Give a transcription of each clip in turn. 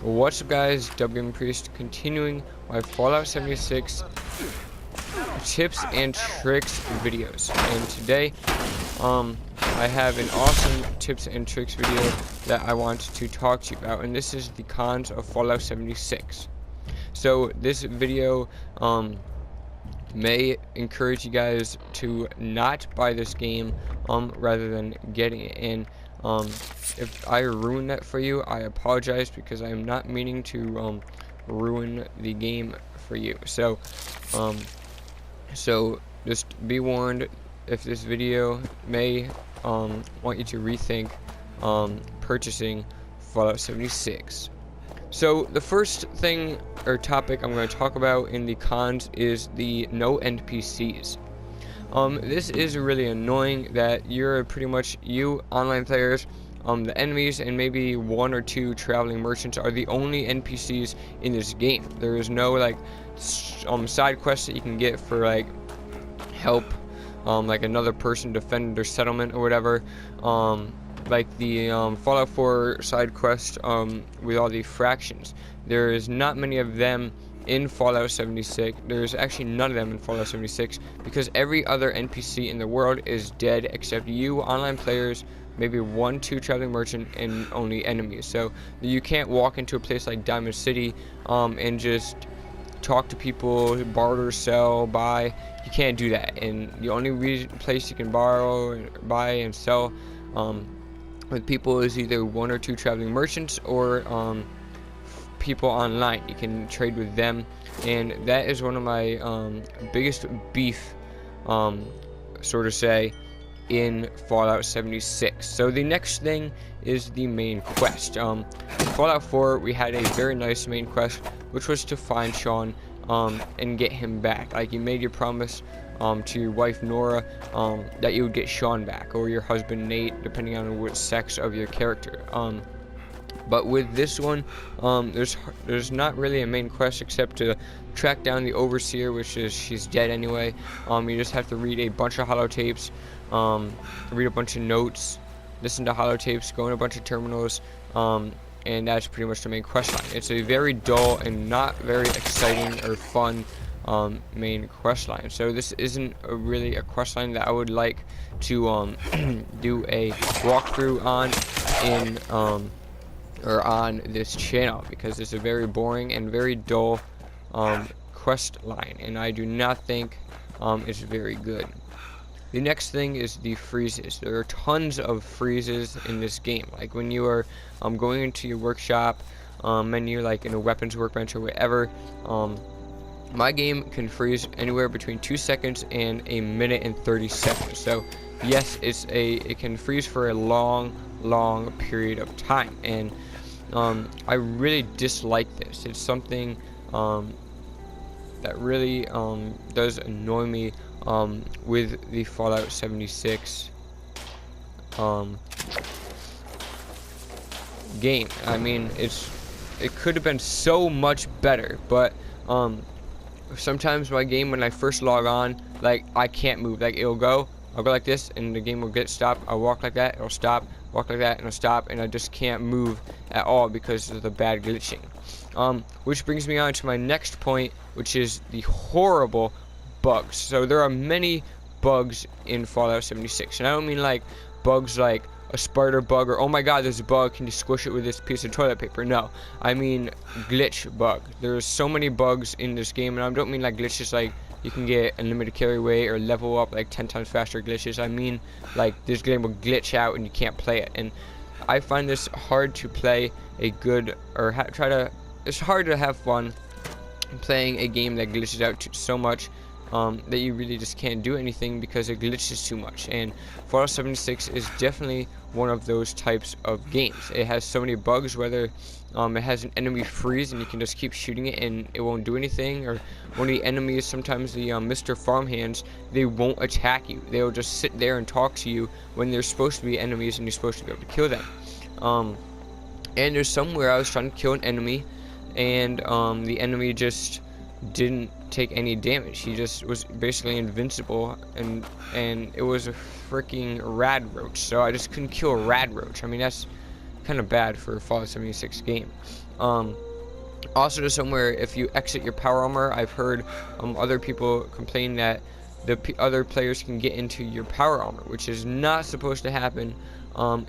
What's up, guys? Gaming Priest continuing my Fallout 76 tips and tricks videos, and today I have an awesome tips and tricks video that I want to talk to you about, and this is the cons of Fallout 76. So this video may encourage you guys to not buy this game rather than getting it. And if I ruin that for you, I apologize, because I am not meaning to ruin the game for you. So just be warned, if this video may want you to rethink purchasing Fallout 76. So the first thing or topic I'm going to talk about in the cons is the no NPCs. This is really annoying that you're pretty much, you online players, the enemies and maybe one or two traveling merchants are the only NPCs in this game. There is no like side quests that you can get for like help, like another person defend their settlement or whatever. Like the Fallout 4 side quest with all the fractions. There is not many of them in Fallout 76. There's actually none of them in Fallout 76 because every other NPC in the world is dead except you, online players, maybe 1-2 traveling merchant, and only enemies. So you can't walk into a place like Diamond City and just talk to people, barter, sell, buy. You can't do that, and the only place you can borrow, buy, and sell with people is either 1 or 2 traveling merchants or people online. You can trade with them, and that is one of my biggest beef, sort of say, in Fallout 76. So the next thing is the main quest. In Fallout 4 we had a very nice main quest, which was to find Sean and get him back. Like, you made your promise to your wife Nora that you would get Sean back, or your husband Nate, depending on what sex of your character. But with this one, there's not really a main quest except to track down the Overseer, which is, she's dead anyway. You just have to read a bunch of holotapes, read a bunch of notes, listen to holotapes, go in a bunch of terminals, and that's pretty much the main quest line. It's a very dull and not very exciting or fun main quest line. So this isn't really a quest line that I would like to do a walkthrough on in or on this channel, because it's a very boring and very dull quest line, and I do not think it's very good. The next thing is the freezes. There are tons of freezes in this game. Like when you are going into your workshop menu, like in a weapons workbench or whatever, my game can freeze anywhere between 2 seconds and 1 minute and 30 seconds. So yes, it can freeze for a long period of time, and I really dislike this. It's something that really does annoy me with the Fallout 76 game. I mean, it could have been so much better, but sometimes my game, when I first log on, like, I can't move. Like, I'll go like this and the game will get stopped. I'll walk like that, it'll stop, walk like that and it'll stop, and I just can't move at all because of the bad glitching. Which brings me on to my next point, which is the horrible bugs. So there are many bugs in Fallout 76, and I don't mean like bugs like a spider bug or, oh my god, there's a bug, can you squish it with this piece of toilet paper? No, I mean glitch bug. There's so many bugs in this game, and I don't mean like glitches like you can get unlimited carry weight or level up like 10 times faster glitches. I mean like this game will glitch out and you can't play it, and I find this hard to play a good, or it's hard to have fun playing a game that glitches out so much that you really just can't do anything because it glitches too much. And Fallout 76 is definitely one of those types of games. It has so many bugs, whether it has an enemy freeze and you can just keep shooting it and it won't do anything, or one of the enemies, sometimes the Mr. Farmhands, they won't attack you. They'll just sit there and talk to you when they're supposed to be enemies and you're supposed to be able to kill them. And there's somewhere I was trying to kill an enemy, and the enemy just didn't take any damage. He just was basically invincible, and it was a freaking rad roach. So I just couldn't kill a rad roach. I mean, that's kind of bad for a Fallout 76 game. Also, to somewhere, if you exit your power armor, I've heard other people complain that the other players can get into your power armor, which is not supposed to happen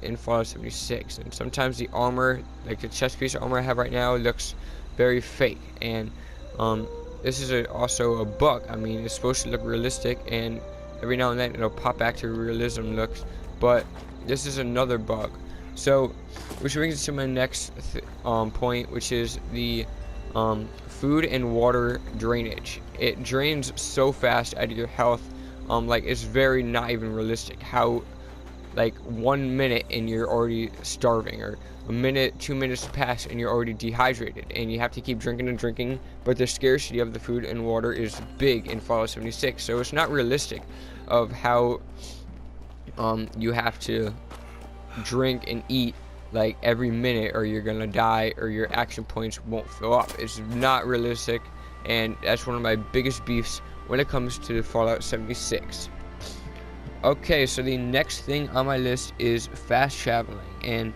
in Fallout 76. And sometimes the armor, like the chest piece of armor I have right now, looks very fake. And this is also a bug. I mean, it's supposed to look realistic, and every now and then it'll pop back to realism looks, but this is another bug. So, which brings us to my next point, which is the food and water drainage. It drains so fast out of your health, like it's very not even realistic. How, like 1 minute and you're already starving, or a minute, 2 minutes pass and you're already dehydrated, and you have to keep drinking and drinking. But the scarcity of the food and water is big in Fallout 76, so it's not realistic of how you have to drink and eat like every minute, or you're gonna die, or your action points won't fill up. It's not realistic, and that's one of my biggest beefs when it comes to Fallout 76. Okay, so the next thing on my list is fast traveling, and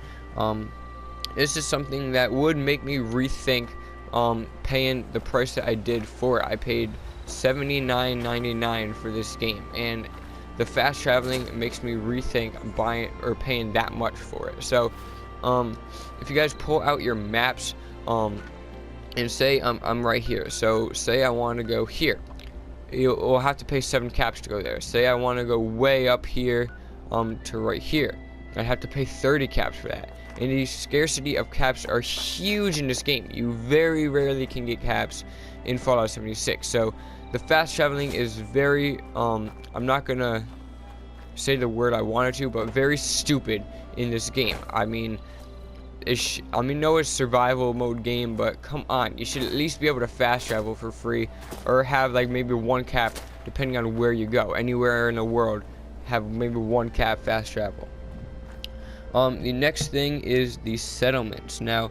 this is something that would make me rethink paying the price that I did for it. I paid $79.99 for this game, and the fast traveling makes me rethink buying or paying that much for it. So if you guys pull out your maps and say I'm right here, so say I want to go here, you'll have to pay 7 caps to go there. Say I want to go way up here to right here, I have to pay 30 caps for that. And the scarcity of caps are huge in this game. You very rarely can get caps in Fallout 76. So the fast traveling is very I'm not gonna say the word I wanted to, but very stupid in this game. I mean, no, it's survival mode game, but come on, you should at least be able to fast travel for free, or have like maybe 1 cap depending on where you go. Anywhere in the world, have maybe 1 cap fast travel. The next thing is the settlements. Now,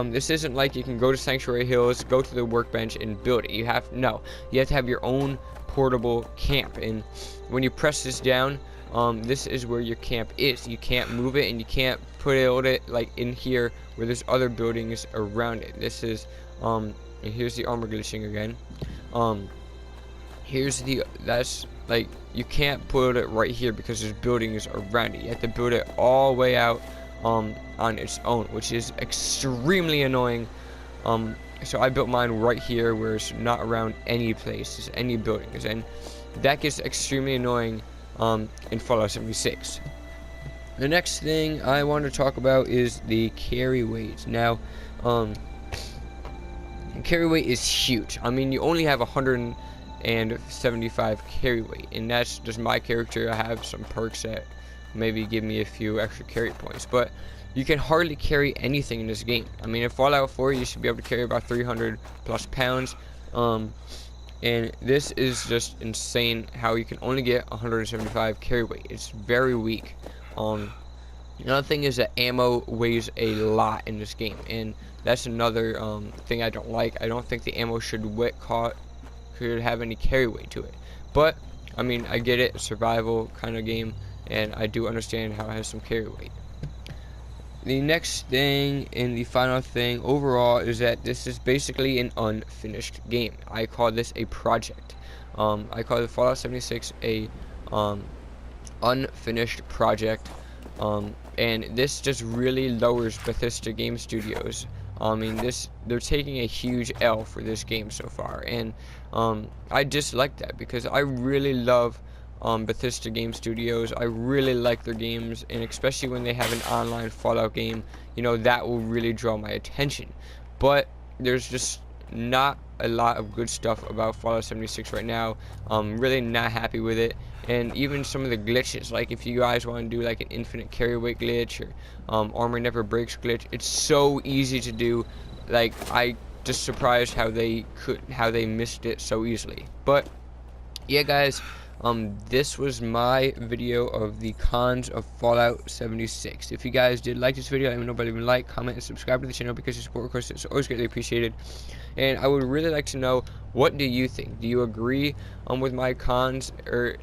this isn't like you can go to Sanctuary Hills, go to the workbench, and build it. You have to have your own portable camp, and when you press this down, this is where your camp is. You can't move it, and you can't put it like in here where there's other buildings around it. This is and here's the armor glitching again. That's like, you can't put it right here because there's buildings around it. You have to build it all the way out on its own, which is extremely annoying. So I built mine right here where it's not around any places, any buildings, and that gets extremely annoying in Fallout 76. The next thing I want to talk about is the carry weight. Now, carry weight is huge. I mean, you only have 175 carry weight, and that's just my character. I have some perks that maybe give me a few extra carry points, but you can hardly carry anything in this game. I mean, in Fallout 4, you should be able to carry about 300 plus pounds, and this is just insane how you can only get 175 carry weight. It's very weak. Another thing is that ammo weighs a lot in this game, and that's another thing I don't like. I don't think the ammo should have any carry weight to it. But I mean, I get it, survival kind of game, and I do understand how it has some carry weight. The next thing and the final thing overall is that this is basically an unfinished game. I call this a project. I call the Fallout 76 a unfinished project, and this just really lowers Bethesda Game Studios. I mean, they're taking a huge L for this game so far, and I dislike that because I really love Bethesda Game Studios. I really like their games, and especially when they have an online Fallout game, you know, that will really draw my attention. But there's just not a lot of good stuff about Fallout 76 right now. I'm really not happy with it, and even some of the glitches, like if you guys want to do like an infinite carry weight glitch, or armor never breaks glitch, it's so easy to do. Like, I just surprised how they missed it so easily. But yeah, guys, this was my video of the cons of Fallout 76. If you guys did like this video, let me know by leaving a like, comment, and subscribe to the channel, because your support, of course, is always greatly appreciated. And I would really like to know, what do you think? Do you agree with my cons,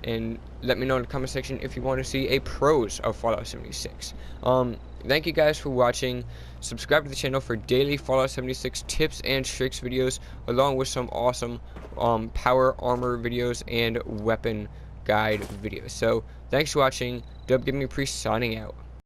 and let me know in the comment section if you want to see a pros of Fallout 76. thank you guys for watching. Subscribe to the channel for daily Fallout 76 tips and tricks videos, along with some awesome power armor videos and weapon guide videos. So thanks for watching. Dub Gaming Priest signing out.